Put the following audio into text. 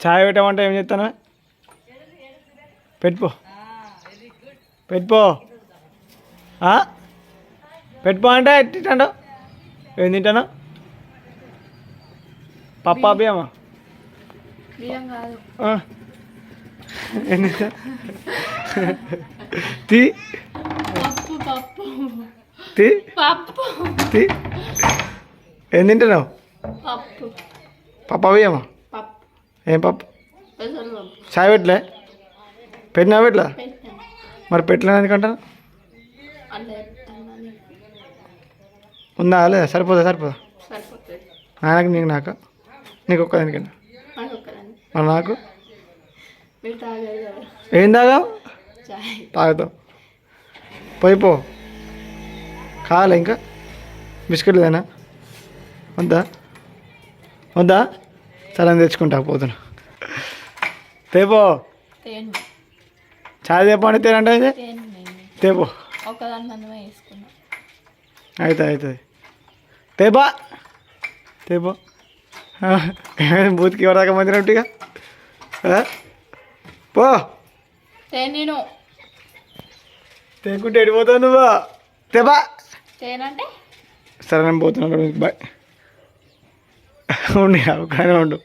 ఛాయ్ పెట్టమంటే ఏం చెప్తాను పెట్టుపో పెట్టుపో పెట్టుపో అంటే తింటాడు ఏం తింటాను పప్పా బియ్యమా తీ తీ తీ ఏం తింటున్నావు పప్పా బియ్యమా ఏం పప్పు చాయ్ పెట్టలే పెట్టినా పెట్టలే మరి పెట్టలేను ఎందుకంటాను ఉందా లేదా సరిపోదా నాన్నకి నీకు నాకు నీకు ఒక్క ఎందుకండి మరి నాకు ఏం తాగావు తాగుతావు పోయిపో కావాలా ఇంకా బిస్కెట్ లేదనా వద్దా సరే తెచ్చుకుంటా పోతున్నా తేపో చాయ్ తేపో అంటే తేనంటే తేపో అవుతుంది తేపో బూత్కి ఎవరిదాకా మంచినట్టుగా పో తేకుంటే ఎడిపోతావు నువ్వు తేపా సరే నేను పోతున్నా బాయ్ ఉండి ఒక్కనే ఉండు